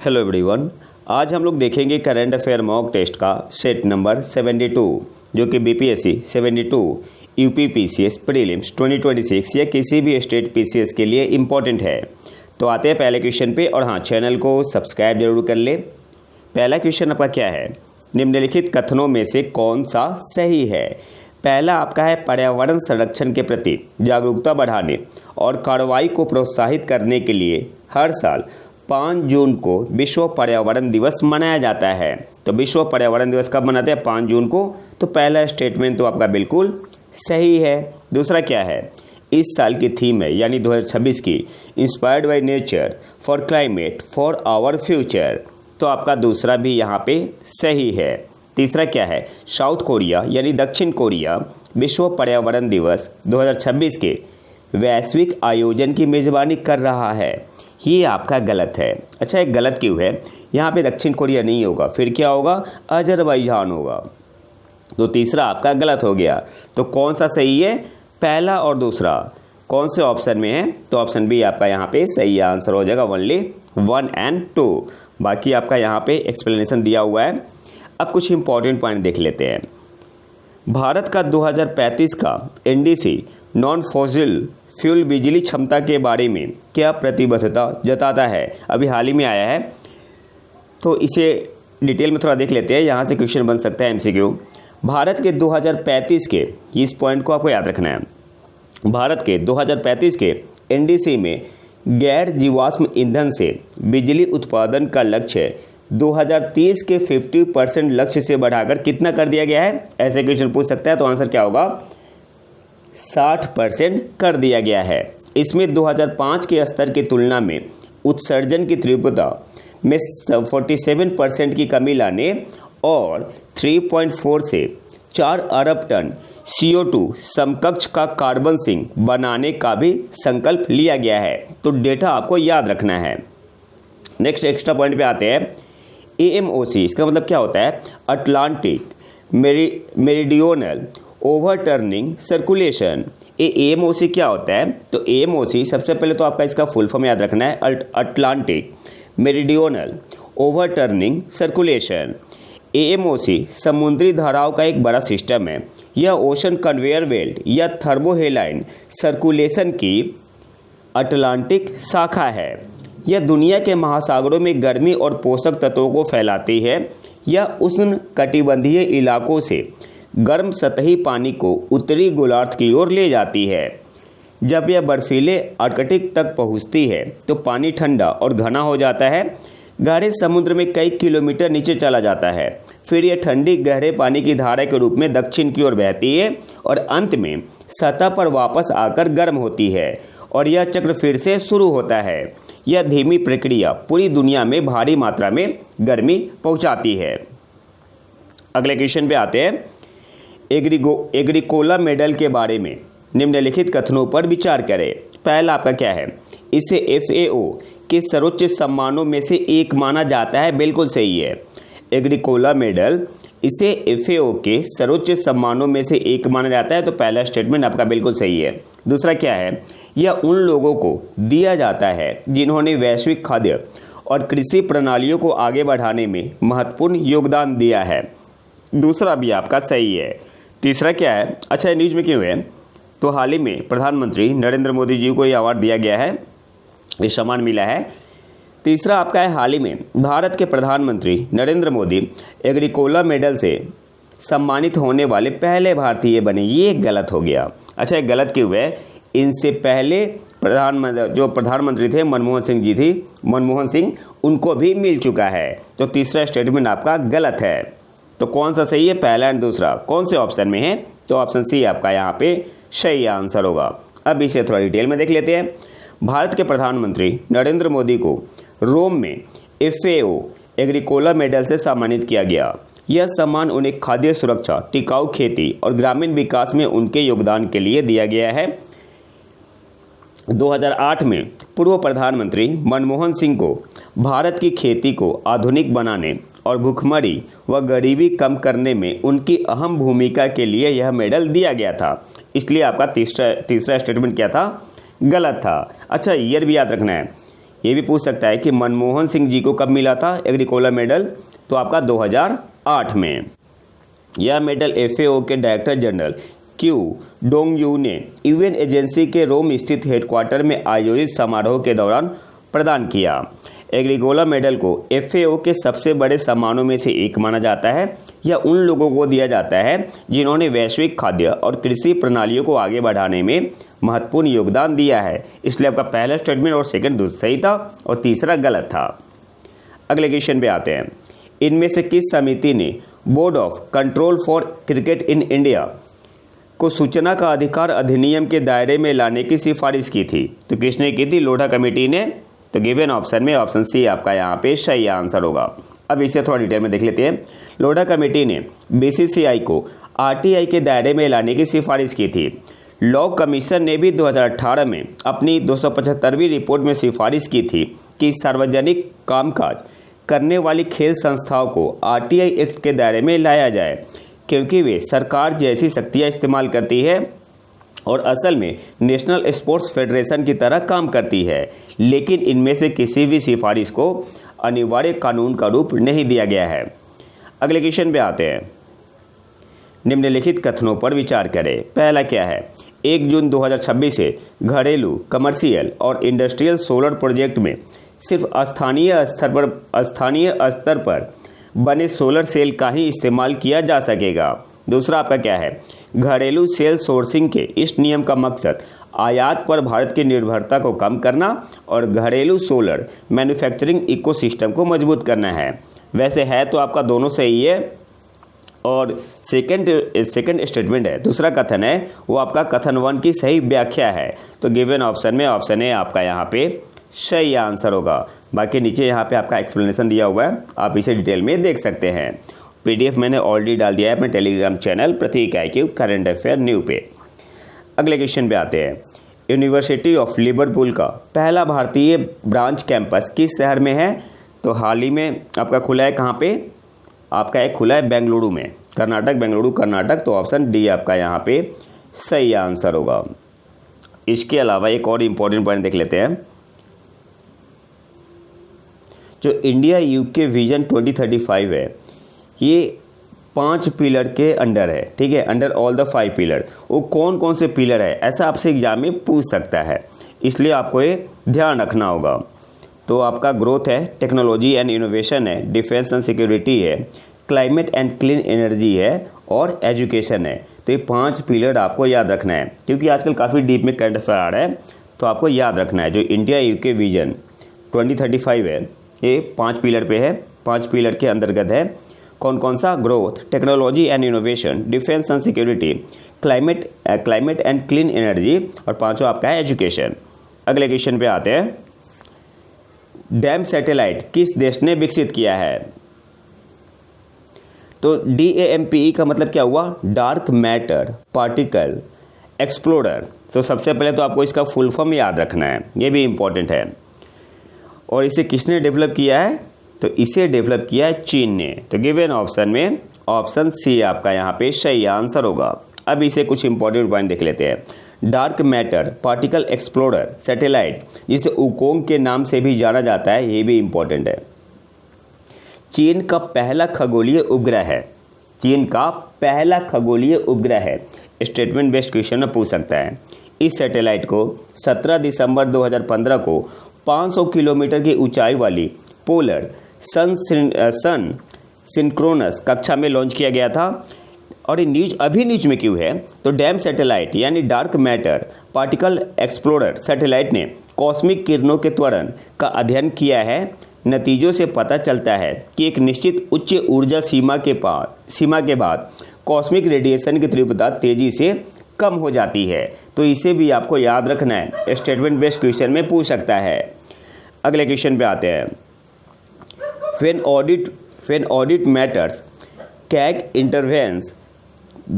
Hello everyone, आज हम लोग देखेंगे करंट अफेयर मॉक टेस्ट का सेट नंबर 72 जो कि बीपीएससी 72 यूपी पीसीएस प्रीलिम्स 2026 या किसी भी स्टेट पीसीएस के लिए इम्पॉर्टेंट है। तो आते हैं पहले क्वेश्चन पे। और हाँ, चैनल को सब्सक्राइब जरूर कर ले। पहला क्वेश्चन आपका क्या है? निम्नलिखित कथनों में से कौन सा सही है? पहला आपका है, पर्यावरण संरक्षण के प्रति जागरूकता बढ़ाने और कार्रवाई को प्रोत्साहित करने के लिए हर साल 5 जून को विश्व पर्यावरण दिवस मनाया जाता है। तो विश्व पर्यावरण दिवस कब मनाते हैं? 5 जून को। तो पहला स्टेटमेंट तो आपका बिल्कुल सही है। दूसरा क्या है? इस साल की थीम है यानी 2026 की, inspired by nature for climate for our future. तो आपका दूसरा भी यहाँ पे सही है। तीसरा क्या है? साउथ कोरिया यानी दक्षिण कोरिया विश्व पर्यावरण दिवस 2026 के वैश्विक आयोजन की मेज़बानी कर रहा है। ये आपका गलत है। अच्छा, एक गलत क्यों है? यहाँ पे दक्षिण कोरिया नहीं होगा, फिर क्या होगा? अजरबैजान होगा। तो तीसरा आपका गलत हो गया। तो कौन सा सही है? पहला और दूसरा कौन से ऑप्शन में है? तो ऑप्शन बी आपका यहाँ पे सही आंसर हो जाएगा, ओनली 1 और 2। बाकी आपका यहाँ पे एक्सप्लेनेशन दिया हुआ है। अब कुछ इंपॉर्टेंट पॉइंट देख लेते हैं। भारत का 2035 का एनडीसी नॉन फॉसिल फ्यूल बिजली क्षमता के बारे में क्या प्रतिबद्धता जताता है? अभी हाल ही में आया है, तो इसे डिटेल में थोड़ा देख लेते हैं। यहाँ से क्वेश्चन बन सकता है एमसीक्यू। भारत के 2035 के, इस पॉइंट को आपको याद रखना है, भारत के 2035 के एनडीसी में गैर जीवाश्म ईंधन से बिजली उत्पादन का लक्ष्य 2030 के 50% लक्ष्य से बढ़ाकर कितना कर दिया गया है? ऐसे क्वेश्चन पूछ सकता है। तो आंसर क्या होगा? 60% कर दिया गया है। इसमें 2005 के स्तर की तुलना में उत्सर्जन की तीव्रता में 47% की कमी लाने और 3.4 से 4 अरब टन CO2 समकक्ष का कार्बन सिंक बनाने का भी संकल्प लिया गया है। तो डेटा आपको याद रखना है। नेक्स्ट एक्स्ट्रा पॉइंट पे आते हैं। AMOC, इसका मतलब क्या होता है? Atlantic meridional overturning circulation. AMOC क्या होता है? तो AMOC सबसे पहले तो आपका इसका फुल फॉर्म याद रखना है, Atlantic meridional overturning circulation. AMOC समुद्री धाराओं का एक बड़ा सिस्टम है। यह ओशन कन्वेयर बेल्ट या थर्मोहेलाइन सर्कुलेशन की अटलांटिक शाखा है। यह दुनिया के महासागरों में गर्मी और पोषक तत्वों को फैलाती है। यह उष्ण कटिबंधीय इलाकों से गर्म सतही पानी को उत्तरी गोलार्ध की ओर ले जाती है। जब यह बर्फीले आर्कटिक तक पहुंचती है तो पानी ठंडा और घना हो जाता है, गहरे समुद्र में कई किलोमीटर नीचे चला जाता है। फिर यह ठंडी गहरे पानी की धारा के रूप में दक्षिण की ओर बहती है और अंत में सतह पर वापस आकर गर्म होती है और यह चक्र फिर से शुरू होता है। यह धीमी प्रक्रिया पूरी दुनिया में भारी मात्रा में गर्मी पहुंचाती है। अगले क्वेश्चन पे आते हैं। एग्रीकोला मेडल के बारे में निम्नलिखित कथनों पर विचार करें। पहला आपका क्या है? इसे FAO के सर्वोच्च सम्मानों में से एक माना जाता है। बिल्कुल सही है। एग्रीकोला मेडल इसे FAO के सर्वोच्च सम्मानों में से एक माना जाता है। तो पहला स्टेटमेंट आपका बिल्कुल सही है। दूसरा क्या है? यह उन लोगों को दिया जाता है जिन्होंने वैश्विक खाद्य और कृषि प्रणालियों को आगे बढ़ाने में महत्वपूर्ण योगदान दिया है। दूसरा भी आपका सही है। तीसरा क्या है? अच्छा, ये न्यूज़ में क्यों है? तो हाल ही में प्रधानमंत्री नरेंद्र मोदी जी को ये अवार्ड दिया गया है, ये सम्मान मिला है। तीसरा आपका है, हाल ही में भारत के प्रधानमंत्री नरेंद्र मोदी एग्रीकोला मेडल से सम्मानित होने वाले पहले भारतीय बने। ये गलत हो गया। अच्छा, ये गलत क्यों है? इनसे पहले जो प्रधानमंत्री थे मनमोहन सिंह, उनको भी मिल चुका है। तो तीसरा स्टेटमेंट आपका गलत है। तो कौन सा सही है? पहला एंड दूसरा कौन से ऑप्शन में है? तो ऑप्शन सी आपका यहाँ पे सही आंसर होगा। अब इसे थोड़ा डिटेल में देख लेते हैं। भारत के प्रधानमंत्री नरेंद्र मोदी को रोम में FAO एग्रीकोला मेडल से सम्मानित किया गया। यह सम्मान उन्हें खाद्य सुरक्षा, टिकाऊ खेती और ग्रामीण विकास में उनके योगदान के लिए दिया गया है। 2008 में पूर्व प्रधानमंत्री मनमोहन सिंह को भारत की खेती को आधुनिक बनाने और भूखमरी व गरीबी कम करने में उनकी अहम भूमिका के लिए यह मेडल दिया गया था। इसलिए आपका तीसरा स्टेटमेंट क्या था? गलत था। अच्छा, ईयर भी याद रखना है। ये भी पूछ सकता है कि मनमोहन सिंह जी को कब मिला था एग्रीकोला मेडल, तो आपका 2008 में। यह मेडल FAO के director general Q Dong you ने यूएन एजेंसी के रोम स्थित हेडक्वार्टर में आयोजित समारोह के दौरान प्रदान किया। एग्रीकोला मेडल को FAO के सबसे बड़े सम्मानों में से एक माना जाता है। यह उन लोगों को दिया जाता है जिन्होंने वैश्विक खाद्य और कृषि प्रणालियों को आगे बढ़ाने में महत्वपूर्ण योगदान दिया है। इसलिए आपका पहला स्टेटमेंट और सेकंड सही था और तीसरा गलत था। अगले क्वेश्चन पे आते हैं। इनमें से किस समिति ने board of control for cricket in India को सूचना का अधिकार अधिनियम के दायरे में लाने की सिफारिश की थी? तो किसने की थी? लोढ़ा कमेटी ने। तो गिवन ऑप्शन में ऑप्शन सी आपका यहाँ पे सही आंसर होगा। अब इसे थोड़ा डिटेल में देख लेते हैं। लोढ़ा कमेटी ने BCCI को RTI के दायरे में लाने की सिफारिश की थी। लॉ कमीशन ने भी 2018 में अपनी 275वीं रिपोर्ट में सिफारिश की थी कि सार्वजनिक कामकाज करने वाली खेल संस्थाओं को RTI एक्ट के दायरे में लाया जाए, क्योंकि वे सरकार जैसी शक्तियाँ इस्तेमाल करती है और असल में नेशनल स्पोर्ट्स फेडरेशन की तरह काम करती है। लेकिन इनमें से किसी भी सिफारिश को अनिवार्य कानून का रूप नहीं दिया गया है। अगले क्वेश्चन पे आते हैं। निम्नलिखित कथनों पर विचार करें। पहला क्या है? 1 जून 2026 से घरेलू, कमर्शियल और इंडस्ट्रियल सोलर प्रोजेक्ट में सिर्फ स्थानीय स्तर पर बने सोलर सेल का ही इस्तेमाल किया जा सकेगा। दूसरा आपका क्या है? घरेलू सेल सोर्सिंग के इस नियम का मकसद आयात पर भारत की निर्भरता को कम करना और घरेलू सोलर मैन्युफैक्चरिंग इकोसिस्टम को मजबूत करना है। वैसे है तो आपका दोनों सही है और सेकंड स्टेटमेंट है, दूसरा कथन है वो आपका कथन 1 की सही व्याख्या है। तो गिवन ऑप्शन में ऑप्शन ए आपका यहाँ पे सही आंसर होगा। बाकी नीचे यहाँ पे आपका एक्सप्लेनेशन दिया हुआ है, आप इसे डिटेल में देख सकते हैं। PDF मैंने ऑलरेडी डाल दिया है अपने टेलीग्राम चैनल प्रतीक IQ करंट अफेयर न्यू पे। अगले क्वेश्चन पे आते हैं। यूनिवर्सिटी ऑफ लिवरपूल का पहला भारतीय ब्रांच कैंपस किस शहर में है? तो हाल ही में आपका खुला है। कहाँ पे? आपका एक खुला है बेंगलुरु में, कर्नाटक, बेंगलुरु कर्नाटक। तो ऑप्शन डी आपका यहाँ पे सही आंसर होगा। इसके अलावा एक और इम्पोर्टेंट पॉइंट देख लेते हैं। जो इंडिया UK विजन 2035 है, ये 5 पिलर के अंडर है, ठीक है, अंडर ऑल द 5 पिलर। वो कौन कौन से पिलर है ऐसा आपसे एग्जाम में पूछ सकता है, इसलिए आपको ये ध्यान रखना होगा। तो आपका ग्रोथ है, टेक्नोलॉजी एंड इनोवेशन है, डिफेंस एंड सिक्योरिटी है, क्लाइमेट एंड क्लीन एनर्जी है और एजुकेशन है। तो ये 5 पिलर आपको याद रखना है, क्योंकि आजकल काफ़ी डीप में करंट अफेयर आ रहा है, तो आपको याद रखना है। जो इंडिया UK विजन 2035 है, ये 5 पिलर पे है। 5 पिलर के अंतर्गत है कौन कौन सा? Growth, technology and innovation, defence and security, climate and clean energy और 5वां आपका है एजुकेशन। अगले क्वेश्चन पे आते हैं। डैम सैटेलाइट किस देश ने विकसित किया है? तो DAMPE का मतलब क्या हुआ? Dark matter particle explorer. तो सबसे पहले तो आपको इसका फुल फॉर्म याद रखना है, ये भी इम्पोर्टेंट है। और इसे किसने डेवलप किया है? तो इसे डेवलप किया है चीन ने। तो गिवन ऑप्शन में ऑप्शन सी आपका यहाँ पे सही आंसर होगा। अब इसे कुछ इंपॉर्टेंट पॉइंट देख लेते हैं। Dark matter particle explorer satellite, जिसे उकोंग के नाम से भी जाना जाता है, ये भी इम्पोर्टेंट है। चीन का पहला खगोलीय उपग्रह है। चीन का पहला खगोलीय उपग्रह है। स्टेटमेंट बेस्ड क्वेश्चन में पूछ सकता है। इस सैटेलाइट को 17 दिसंबर 2015 को 500 किलोमीटर की ऊंचाई वाली पोलर सन सिंक्रोनस कक्षा में लॉन्च किया गया था। और ये न्यूज में क्यों है? तो डैम सैटेलाइट यानी dark matter particle explorer satellite ने कॉस्मिक किरणों के त्वरण का अध्ययन किया है। नतीजों से पता चलता है कि एक निश्चित उच्च ऊर्जा सीमा के बाद कॉस्मिक रेडिएशन की तीव्रता तेजी से कम हो जाती है। तो इसे भी आपको याद रखना है, स्टेटमेंट बेस्ड क्वेश्चन में पूछ सकता है। अगले क्वेश्चन पे आते हैं। When audit matters, CAG intervenes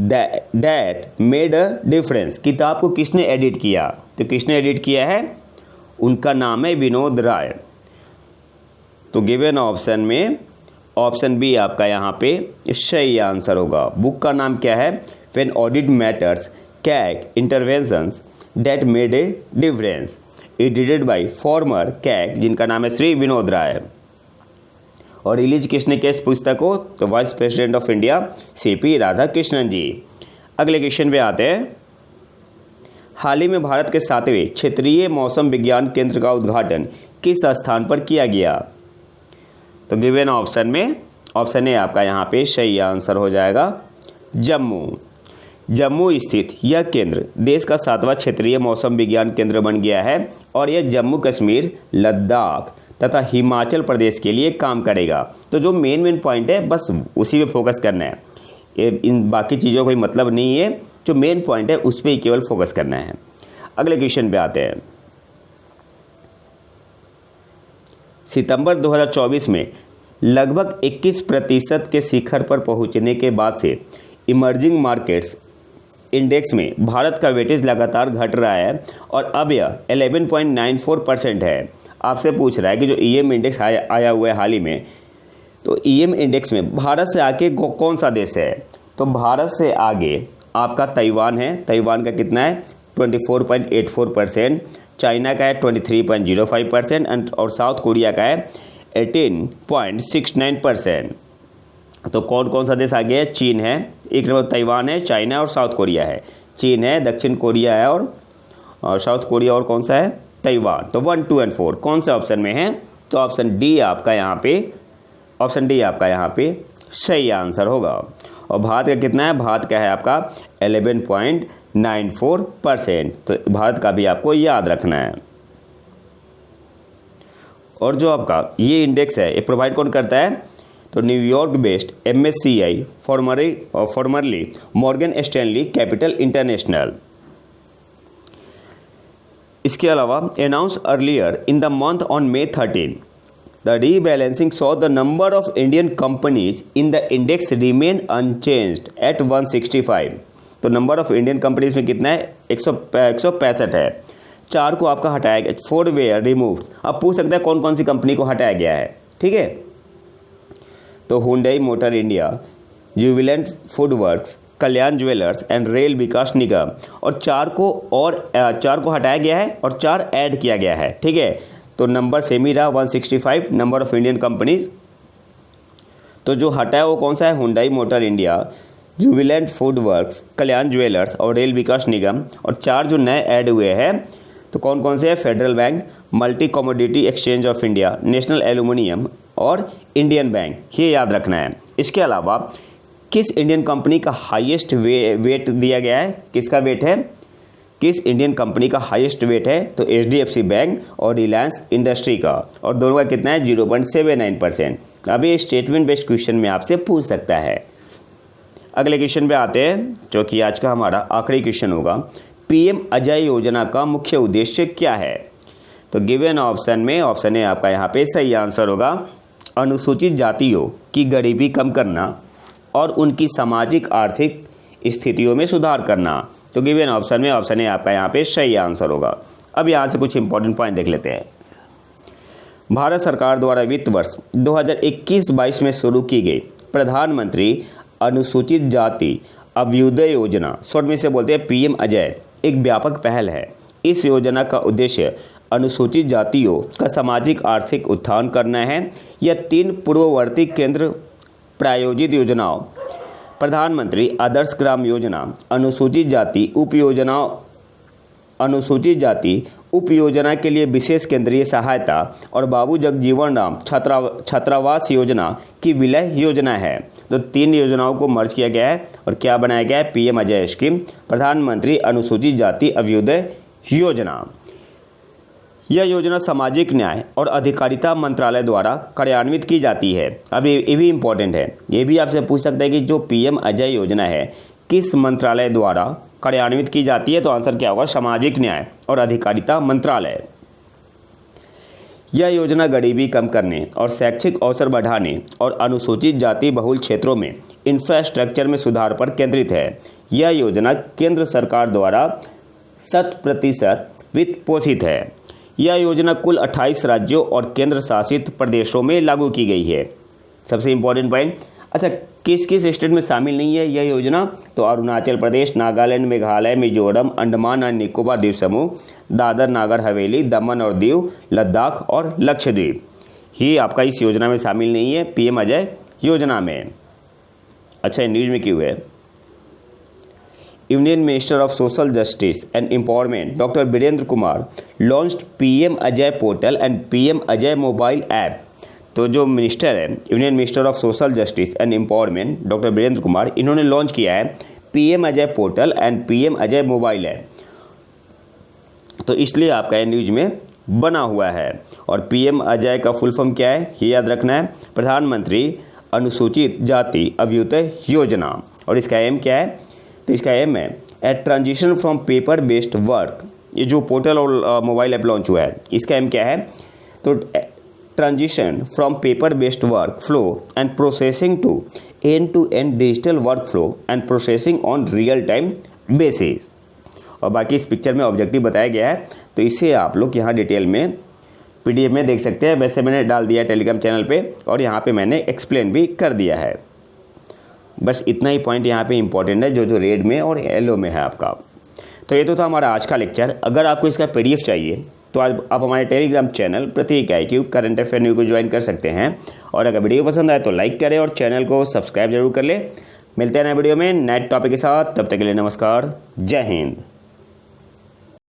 that made a difference। किताब को किसने एडिट किया? तो किसने एडिट किया है? उनका नाम है विनोद राय। तो गिवन ऑप्शन में ऑप्शन बी आपका यहाँ पे सही आंसर होगा। बुक का नाम क्या है? When audit matters, CAG interventions that made a difference। Edited by farmer CAG, जिनका नाम है श्री विनोद राय। और रिलीज किसने किया इस पुस्तक को? तो vice president of India C P Radhakrishnan ji. अगले क्वेश्चन पे आते हैं। हाल ही में भारत के 7वें क्षेत्रीय मौसम विज्ञान केंद्र का उद्घाटन किस स्थान पर किया गया? तो गिवन ऑप्शन में ऑप्शन ए आपका यहाँ पे सही आंसर हो जाएगा जम्मू। जम्मू स्थित यह केंद्र देश का 7वां क्षेत्रीय मौसम विज्ञान केंद्र बन गया है और यह जम्मू कश्मीर, लद्दाख तथा हिमाचल प्रदेश के लिए काम करेगा। तो जो मेन पॉइंट है बस उसी पे फोकस करना है, इन बाकी चीज़ों का कोई मतलब नहीं है, जो मेन पॉइंट है उस पर ही केवल फोकस करना है। अगले क्वेश्चन पे आते हैं। सितंबर 2024 में लगभग 21% के शिखर पर पहुंचने के बाद से इमर्जिंग मार्केट्स इंडेक्स में भारत का वेटेज लगातार घट रहा है और अब यह 11.94% है। आपसे पूछ रहा है कि जो ईएम इंडेक्स आया हुआ है हाल ही में, तो ईएम इंडेक्स में भारत से आगे कौन सा देश है? तो भारत से आगे आपका ताइवान है। ताइवान का कितना है? 24.84%। चाइना का है 23.05% और साउथ कोरिया का है 18.69%। तो कौन कौन सा देश आगे है? चीन है, एक नंबर ताइवान है, चाइना और साउथ कोरिया है। चीन है, दक्षिण कोरिया है और साउथ कोरिया, और कौन सा है? ताइवान। तो 1, 2 और 4 कौन से ऑप्शन में है? तो ऑप्शन डी आपका यहाँ पे सही आंसर होगा। और भारत का कितना है? भारत का है आपका 11.94%। तो भारत का भी आपको याद रखना है। और जो आपका ये इंडेक्स है ये प्रोवाइड कौन करता है? तो New York based MSCI formerly Morgan Stanley capital international. इसके अलावा announce earlier in the month on May 13 the rebalancing saw the number of Indian companies in the index remain unchanged at 165। तो number of Indian companies में कितना है? 165 है। 4 को आपका हटाया गया, 4 वेयर रिमूव्ड। अब पूछ सकता है कौन कौन सी कंपनी को हटाया गया है, ठीक है? तो Hyundai Motor India, Jubilant FoodWorks, Kalyan Jewellers and Rail Vikas Nigam. और 4 को हटाया गया है और 4 ऐड किया गया है, ठीक है? तो नंबर सेम ही रहा 165 नंबर ऑफ इंडियन कंपनीज। तो जो हटा है वो कौन सा है? Hyundai Motor India, Jubilant FoodWorks, Kalyan Jewellers और रेल विकास निगम। और 4 जो नए ऐड हुए हैं तो कौन कौन से हैं? Federal bank, multi commodity exchange of India, national aluminium और इंडियन बैंक। ये याद रखना है। इसके अलावा किस इंडियन कंपनी का हाईएस्ट वेट दिया गया है? किसका वेट है? किस इंडियन कंपनी का हाईएस्ट वेट है? तो HDFC बैंक और रिलायंस इंडस्ट्री का। और दोनों का कितना है? 0.79%। अब ये स्टेटमेंट बेस्ड क्वेश्चन में आपसे पूछ सकता है। अगले क्वेश्चन पे आते हैं जो कि आज का हमारा आखिरी क्वेश्चन होगा। PM अजय योजना का मुख्य उद्देश्य क्या है? तो गिवन ऑप्शन में ऑप्शन ए आपका यहाँ पे सही आंसर होगा अनुसूचित जातियों की गरीबी कम करना और उनकी सामाजिक आर्थिक स्थितियों में सुधार करना। तो गिवन ऑप्शन में ऑप्शन ए आपका यहाँ पे सही आंसर होगा। अब यहाँ से कुछ इंपॉर्टेंट पॉइंट देख लेते हैं। भारत सरकार द्वारा वित्त वर्ष 2021-22 में शुरू की गई प्रधानमंत्री अनुसूचित जाति अभ्युदय योजना, शॉर्ट में से बोलते हैं PM अजय, एक व्यापक पहल है। इस योजना का उद्देश्य अनुसूचित जातियों का सामाजिक आर्थिक उत्थान करना है। यह 3 पूर्ववर्ती केंद्र प्रायोजित योजनाओं प्रधानमंत्री आदर्श ग्राम योजना, अनुसूचित जाति उप योजना के लिए विशेष केंद्रीय सहायता और बाबू जगजीवन राम छात्रावास योजना की विलय योजना है। तो 3 योजनाओं को मर्ज किया गया है और क्या बनाया गया है? PM अजय स्कीम, प्रधानमंत्री अनुसूचित जाति अभ्युदय योजना। यह योजना सामाजिक न्याय और अधिकारिता मंत्रालय द्वारा कार्यान्वित की जाती है। अब ये भी इम्पोर्टेंट है, ये भी आपसे पूछ सकता है कि जो PM अजय योजना है किस मंत्रालय द्वारा कार्यान्वित की जाती है? तो आंसर क्या होगा? सामाजिक न्याय और अधिकारिता मंत्रालय। यह योजना गरीबी कम करने और शैक्षिक अवसर बढ़ाने और अनुसूचित जाति बहुल क्षेत्रों में इंफ्रास्ट्रक्चर में सुधार पर केंद्रित है। यह योजना केंद्र सरकार द्वारा 100% वित्त पोषित है। यह योजना कुल 28 राज्यों और केंद्र शासित प्रदेशों में लागू की गई है। सबसे इम्पोर्टेंट पॉइंट, अच्छा, किस किस स्टेट में शामिल नहीं है यह योजना? तो अरुणाचल प्रदेश, नागालैंड, मेघालय, मिजोरम, अंडमान एंड निकोबार द्वीप समूह, दादर नागर हवेली, दमन और दीव, लद्दाख और लक्षद्वीप ही आपका इस योजना में शामिल नहीं है, पीएम अजय योजना में। अच्छा, न्यूज में क्यों है? Union minister of social justice and empowerment doctor Virendra Kumar launched PM AJAY portal and PM AJAY mobile app. तो जो मिनिस्टर है, union minister of social justice and empowerment doctor Virendra Kumar, इन्होंने लॉन्च किया है PM AJAY portal and PM AJAY mobile app. तो इसलिए आपका ये न्यूज में बना हुआ है। और पीएम अजय का फुल फॉर्म क्या है ये याद रखना है, प्रधानमंत्री अनुसूचित जाति अभ्युदय योजना। और इसका एम क्या है? तो इसका एम है at transition from paper based work. ये जो पोर्टल और मोबाइल ऐप लॉन्च हुआ है, इसका एम क्या है? तो transition from paper based work flow and processing to end digital work flow and processing on real time basis. और बाकी इस पिक्चर में ऑब्जेक्टिव बताया गया है, तो इसे आप लोग यहाँ डिटेल में पीडीएफ में देख सकते हैं। वैसे मैंने डाल दिया टेलीग्राम चैनल पे, और यहाँ पे मैंने एक्सप्लेन भी कर दिया है। बस इतना ही पॉइंट यहाँ पे इंपॉर्टेंट है जो रेड में और येलो में है आपका। तो ये तो था हमारा आज का लेक्चर। अगर आपको इसका पीडीएफ चाहिए तो आज आप हमारे टेलीग्राम चैनल प्रतीक IQ करंट अफेयर न्यूज़ को ज्वाइन कर सकते हैं। और अगर वीडियो पसंद आए तो लाइक करें और चैनल को सब्सक्राइब जरूर कर ले। मिलते हैं नए वीडियो में नए टॉपिक के साथ, तब तक के लिए नमस्कार, जय हिंद।